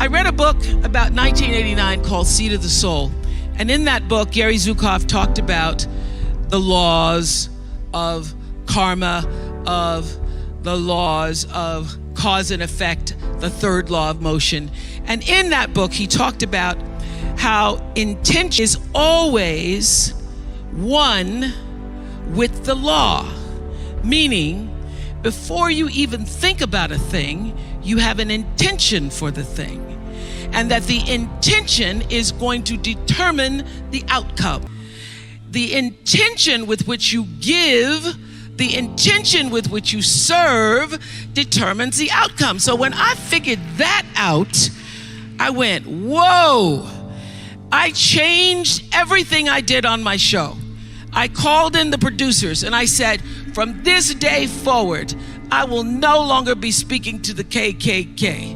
I read a book about 1989 called Seed of the Soul. And in that book, Gary Zukav talked about the laws of karma, of the laws of cause and effect, the third law of motion. And in that book, he talked about how intention is always one with the law, meaning before you even think about a thing, you have an intention for the thing, and that the intention is going to determine the outcome. The intention with which you give, the intention with which you serve determines the outcome. So when I figured that out, I went, whoa. I changed everything I did on my show. I called in the producers and I said, from this day forward, I will no longer be speaking to the KKK.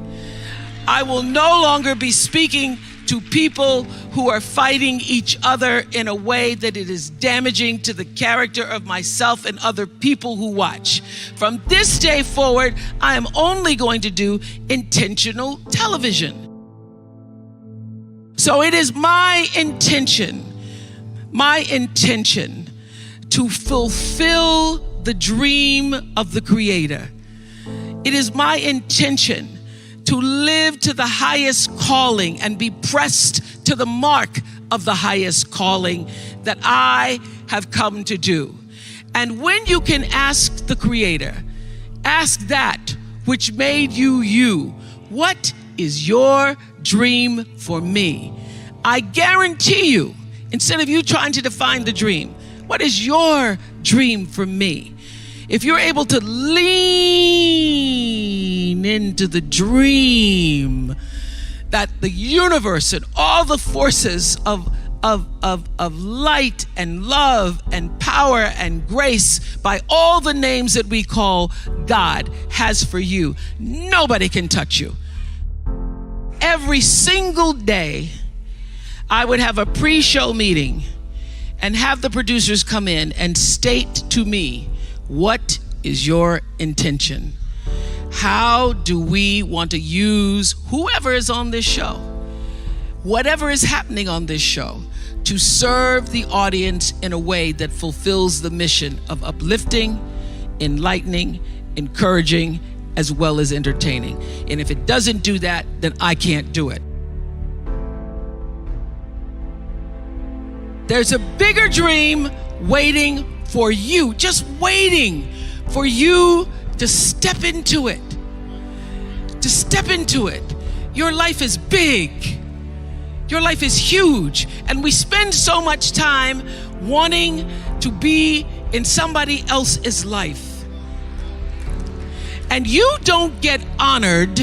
I will no longer be speaking to people who are fighting each other in a way that it is damaging to the character of myself and other people who watch. From this day forward, I am only going to do intentional television. So it is my intention to fulfill the dream of the Creator. It is my intention to live to the highest calling and be pressed to the mark of the highest calling that I have come to do. And when you can ask the Creator, ask that which made you you, what is your dream for me? I guarantee you, instead of you trying to define the dream, what is your dream for me? If you're able to lean into the dream that the universe and all the forces of light and love and power and grace by all the names that we call God has for you, nobody can touch you. Every single day, I would have a pre-show meeting and have the producers come in and state to me, what is your intention? How do we want to use whoever is on this show, whatever is happening on this show, to serve the audience in a way that fulfills the mission of uplifting, enlightening, encouraging, as well as entertaining? And if it doesn't do that, then I can't do it. There's a bigger dream waiting for you, just waiting for you to step into it. To step into it. Your life is big. Your life is huge. And we spend so much time wanting to be in somebody else's life. And you don't get honored,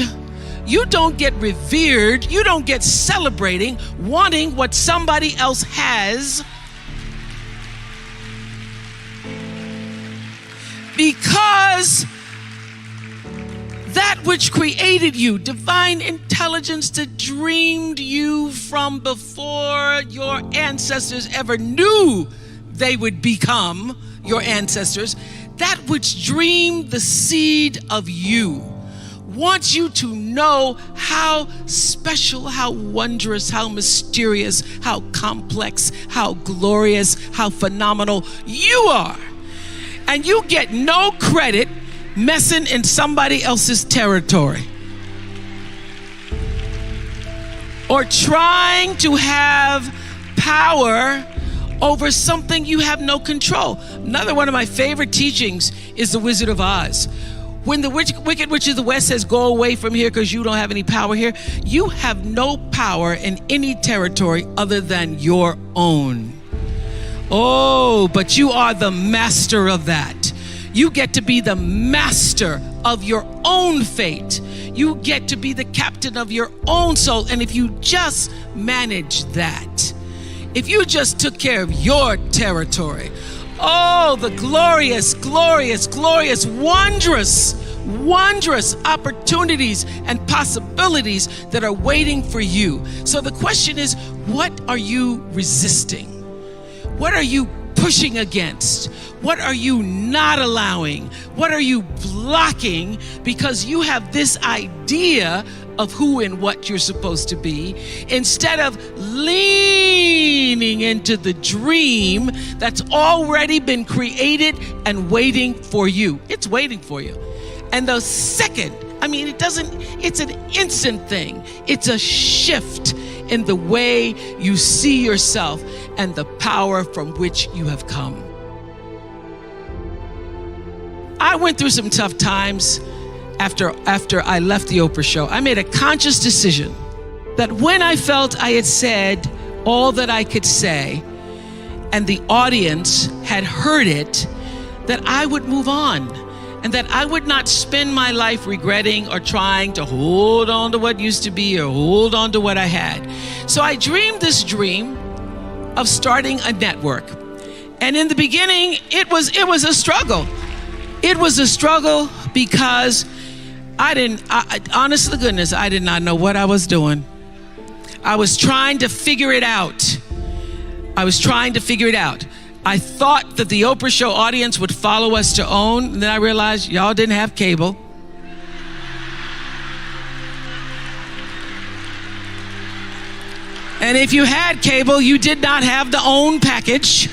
you don't get revered, you don't get celebrating wanting what somebody else has, because that which created you, divine intelligence that dreamed you from before your ancestors ever knew they would become your ancestors, that which dreamed the seed of you, wants you to know how special, how wondrous, how mysterious, how complex, how glorious, how phenomenal you are. And you get no credit messing in somebody else's territory or trying to have power over something you have no control. Another one of my favorite teachings is The Wizard of Oz. When the Wicked Witch of the West says, go away from here because you don't have any power here, you have no power in any territory other than your own. Oh, but you are the master of that. You get to be the master of your own fate. You get to be the captain of your own soul. And if you just manage that, if you just took care of your territory, oh, the glorious, glorious, glorious, wondrous, wondrous opportunities and possibilities that are waiting for you. So the question is, what are you resisting? What are you pushing against? What are you not allowing? What are you blocking because you have this idea of who and what you're supposed to be, instead of leaning into the dream that's already been created and waiting for you. It's waiting for you. And the second, it's an instant thing. It's a shift in the way you see yourself and the power from which you have come. I went through some tough times after I left the Oprah show. I made a conscious decision that when I felt I had said all that I could say and the audience had heard it, that I would move on and that I would not spend my life regretting or trying to hold on to what used to be or hold on to what I had. So I dreamed this dream of starting a network. And in the beginning, it was a struggle. It was a struggle because honest to goodness, I did not know what I was doing. I was trying to figure it out. I thought that the Oprah show audience would follow us to OWN, and then I realized y'all didn't have cable. And if you had cable, you did not have the OWN package.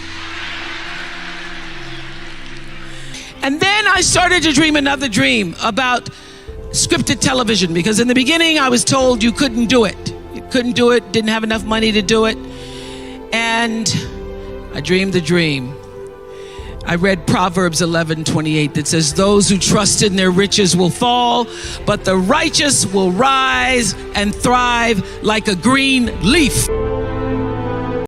And then I started to dream another dream about scripted television, because in the beginning I was told you couldn't do it. You couldn't do it, didn't have enough money to do it. And I dreamed the dream. I read Proverbs 11:28 that says, those who trust in their riches will fall, but the righteous will rise and thrive like a green leaf.